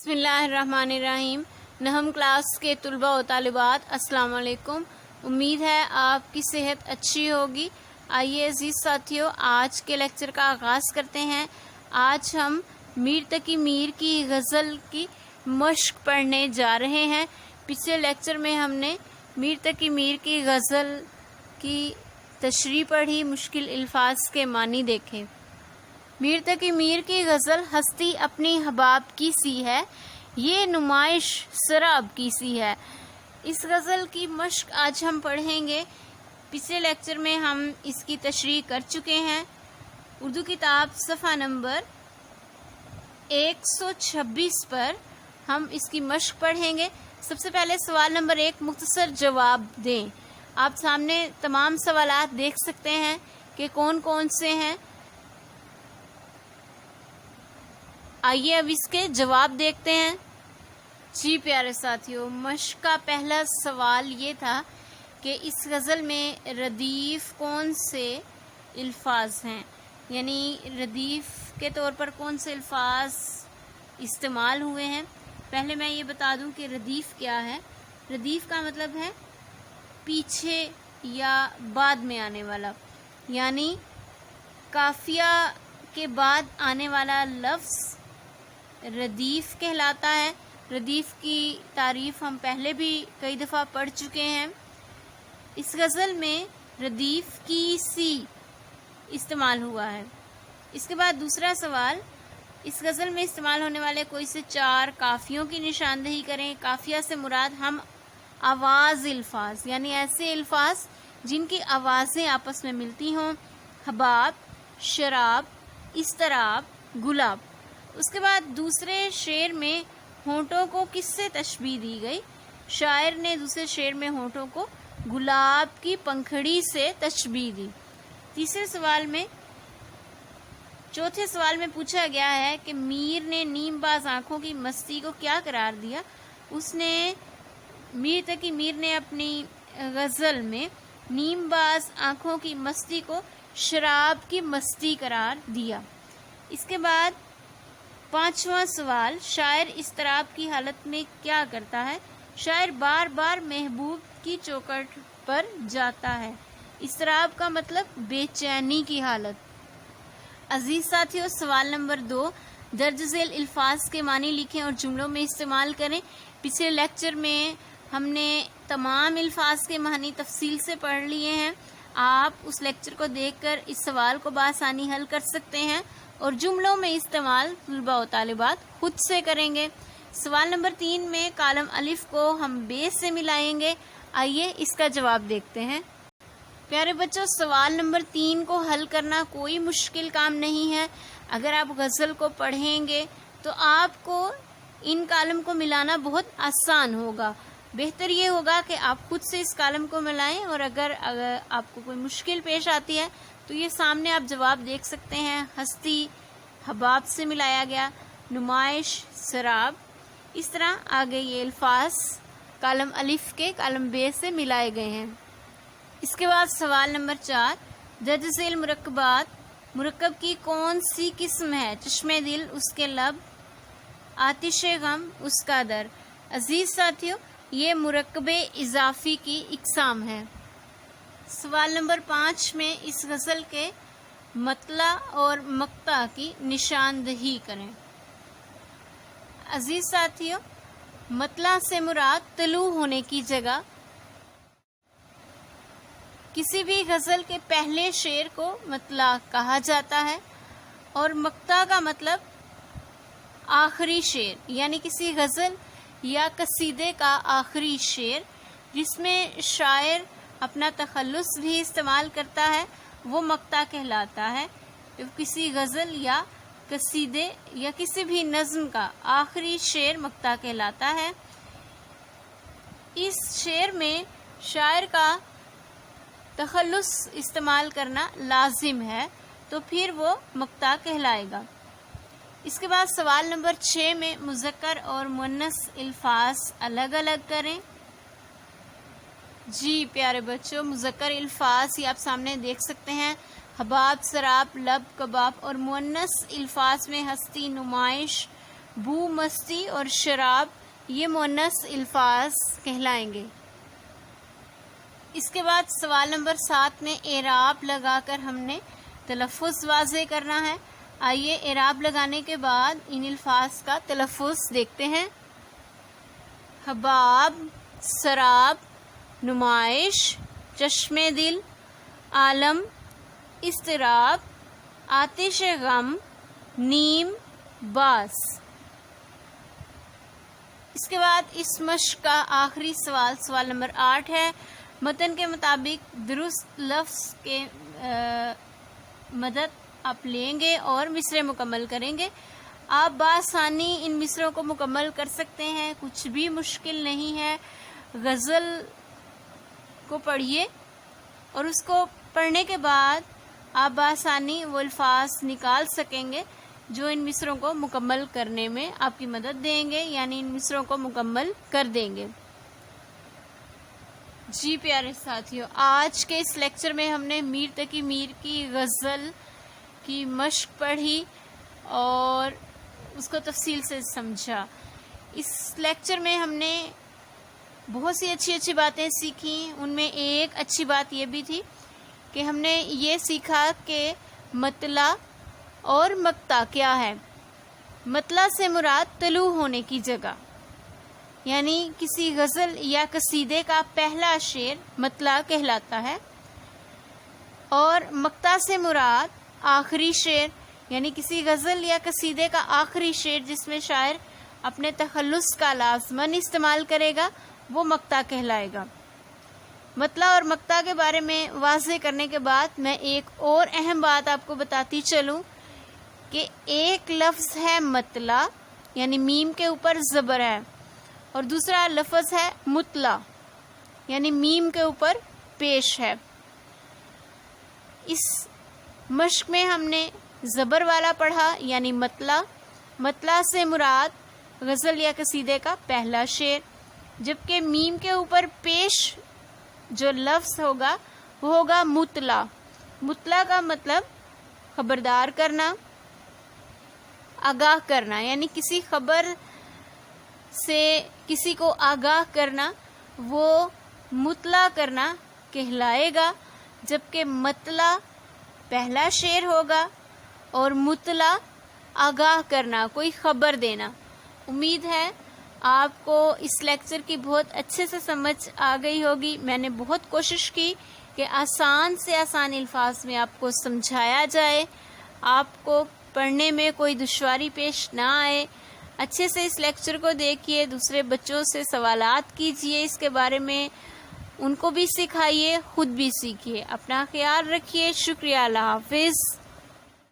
بسم اللہ الرحمن الرحیم۔ نہم کلاس کے طلباء و طالبات السلام علیکم۔ امید ہے آپ کی صحت اچھی ہوگی۔ آئیے عزیز ساتھیوں، آج کے لیکچر کا آغاز کرتے ہیں۔ آج ہم میر تقی میر کی غزل کی مشق پڑھنے جا رہے ہیں۔ پچھلے لیکچر میں ہم نے میر تقی میر کی غزل کی تشریح پڑھی، مشکل الفاظ کے معنی دیکھے۔ میر تقی میر کی غزل ہستی اپنی حباب کی سی ہے، یہ نمائش سراب کی سی ہے۔ اس غزل کی مشق آج ہم پڑھیں گے۔ پچھلے لیکچر میں ہم اس کی تشریح کر چکے ہیں۔ اردو کتاب صفحہ نمبر 126 پر ہم اس کی مشق پڑھیں گے۔ سب سے پہلے سوال نمبر 1 مختصر جواب دیں۔ آپ سامنے تمام سوالات دیکھ سکتے ہیں کہ کون کون سے ہیں۔ آئیے اب اس کے جواب دیکھتے ہیں۔ جی پیارے ساتھیوں، مشق کا پہلا سوال یہ تھا کہ اس غزل میں ردیف کون سے الفاظ ہیں، یعنی ردیف کے طور پر کون سے الفاظ استعمال ہوئے ہیں۔ پہلے میں یہ بتا دوں کہ ردیف کیا ہے۔ ردیف کا مطلب ہے پیچھے یا بعد میں آنے والا، یعنی قافیہ کے بعد آنے والا لفظ ردیف کہلاتا ہے۔ ردیف کی تعریف ہم پہلے بھی کئی دفعہ پڑھ چکے ہیں۔ اس غزل میں ردیف کی سی استعمال ہوا ہے۔ اس کے بعد دوسرا سوال، اس غزل میں استعمال ہونے والے کوئی سے 4 قافیوں کی نشاندہی کریں۔ قافیہ سے مراد ہم آواز الفاظ، یعنی ایسے الفاظ جن کی آوازیں آپس میں ملتی ہوں۔ حباب، شراب، اضطراب، گلاب۔ اس کے بعد دوسرے شعر میں ہونٹوں کو کس سے تشبیہ دی گئی؟ شاعر نے دوسرے شعر میں ہونٹوں کو گلاب کی پنکھڑی سے تشبیہ دی۔ چوتھے سوال میں پوچھا گیا ہے کہ میر نے نیم باز آنکھوں کی مستی کو کیا قرار دیا؟ میر تقی میر نے اپنی غزل میں نیم باز آنکھوں کی مستی کو شراب کی مستی قرار دیا۔ اس کے بعد 5واں سوال، شاعر اضطراب کی حالت میں کیا کرتا ہے؟ شاعر بار بار محبوب کی چوکھٹ پر جاتا ہے۔ اضطراب کا مطلب بے چینی کی حالت۔ عزیز ساتھیوں، سوال نمبر 2 درج ذیل الفاظ کے معنی لکھیں اور جملوں میں استعمال کریں۔ پچھلے لیکچر میں ہم نے تمام الفاظ کے معنی تفصیل سے پڑھ لیے ہیں۔ آپ اس لیکچر کو دیکھ کر اس سوال کو بآسانی حل کر سکتے ہیں اور جملوں میں استعمال طلباء و طالبات خود سے کریں گے۔ سوال نمبر 3 میں کالم الف کو ہم بے سے ملائیں گے۔ آئیے اس کا جواب دیکھتے ہیں۔ پیارے بچوں، سوال نمبر 3 کو حل کرنا کوئی مشکل کام نہیں ہے۔ اگر آپ غزل کو پڑھیں گے تو آپ کو ان کالم کو ملانا بہت آسان ہوگا۔ بہتر یہ ہوگا کہ آپ خود سے اس کالم کو ملائیں، اور اگر آپ کو کوئی مشکل پیش آتی ہے تو یہ سامنے آپ جواب دیکھ سکتے ہیں۔ ہستی حباب سے ملایا گیا، نمائش سراب۔ اس طرح آگے یہ الفاظ کالم الف کے کالم بے سے ملائے گئے ہیں۔ اس کے بعد سوال نمبر 4 درج ذیل مرکبات مرکب کی کون سی قسم ہے؟ چشمے دل، اس کے لب، آتش غم، اس کا در۔ عزیز ساتھیوں، یہ مرکب اضافی کی اقسام ہے۔ سوال نمبر 5 میں اس غزل کے مطلع اور مقطع کی نشاندہی کریں۔ عزیز ساتھیوں، مطلع سے مراد طلوع ہونے کی جگہ۔ کسی بھی غزل کے پہلے شعر کو مطلع کہا جاتا ہے، اور مقطع کا مطلب آخری شعر، یعنی کسی غزل یا قصیدے کا آخری شعر جس میں شاعر اپنا تخلص بھی استعمال کرتا ہے، وہ مقطع کہلاتا ہے۔ کسی غزل یا قصیدے یا کسی بھی نظم کا آخری شعر مقطع کہلاتا ہے۔ اس شعر میں شاعر کا تخلص استعمال کرنا لازم ہے، تو پھر وہ مقطع کہلائے گا۔ اس کے بعد سوال نمبر 6 میں مذکر اور مؤنث الفاظ الگ الگ کریں۔ جی پیارے بچوں، مذکر الفاظ یہ آپ سامنے دیکھ سکتے ہیں، حباب، سراب، لب، کباب، اور مؤنث الفاظ میں ہستی، نمائش، بو، مستی اور شراب یہ مؤنث الفاظ کہلائیں گے۔ اس کے بعد سوال نمبر 7 میں اعراب لگا کر ہم نے تلفظ واضح کرنا ہے۔ آئیے اعراب لگانے کے بعد ان الفاظ کا تلفظ دیکھتے ہیں۔ حباب، سراب، نمائش، چشم دل، عالم، اضطراب، آتش غم، نیم، باز۔ اس کے بعد اس مشق کا آخری سوال، سوال نمبر 8 ہے۔ متن کے مطابق درست لفظ کے مدد آپ لیں گے اور مصرع مکمل کریں گے۔ آپ بآسانی ان مصرعوں کو مکمل کر سکتے ہیں، کچھ بھی مشکل نہیں ہے۔ غزل کو پڑھیے اور اس کو پڑھنے کے بعد آپ بآسانی وہ الفاظ نکال سکیں گے جو ان مصرعوں کو مکمل کرنے میں آپ کی مدد دیں گے، یعنی ان مصرعوں کو مکمل کر دیں گے۔ جی پیارے ساتھیو، آج کے اس لیکچر میں ہم نے میر تقی میر کی غزل کی مشق پڑھی اور اس کو تفصیل سے سمجھا۔ اس لیکچر میں ہم نے بہت سی اچھی باتیں سیکھیں۔ ان میں ایک اچھی بات یہ بھی تھی کہ ہم نے یہ سیکھا کہ مطلع اور مقطع کیا ہے۔ مطلع سے مراد طلوع ہونے کی جگہ، یعنی کسی غزل یا قصیدے کا پہلا شعر مطلع کہلاتا ہے، اور مقطع سے مراد آخری شعر، یعنی کسی غزل یا قصیدے کا آخری شعر جس میں شاعر اپنے تخلص کا لازماً استعمال کرے گا، وہ مقطع کہلائے گا۔ مطلع اور مقطع کے بارے میں واضح کرنے کے بعد میں ایک اور اہم بات آپ کو بتاتی چلوں کہ ایک لفظ ہے مطلع، یعنی میم کے اوپر زبر ہے، اور دوسرا لفظ ہے مطلع، یعنی میم کے اوپر پیش ہے۔ اس مشق میں ہم نے زبر والا پڑھا، یعنی مطلع۔ مطلع سے مراد غزل یا قصیدے کا پہلا شعر، جبکہ میم کے اوپر پیش جو لفظ ہوگا وہ ہوگا مطلع۔ مطلع کا مطلب خبردار کرنا، آگاہ کرنا، یعنی کسی خبر سے کسی کو آگاہ کرنا، وہ مطلع کرنا کہلائے گا، جبکہ مطلع پہلا شعر ہوگا اور مطلع آگاہ کرنا، کوئی خبر دینا۔ امید ہے آپ کو اس لیکچر کی بہت اچھے سے سمجھ آ گئی ہوگی۔ میں نے بہت کوشش کی کہ آسان سے آسان الفاظ میں آپ کو سمجھایا جائے، آپ کو پڑھنے میں کوئی دشواری پیش نہ آئے۔ اچھے سے اس لیکچر کو دیکھیے، دوسرے بچوں سے سوالات کیجیے اس کے بارے میں، ان کو بھی سکھائیے، خود بھی سیکھیے۔ اپنا خیال رکھیے۔ شکریہ، اللہ حافظ۔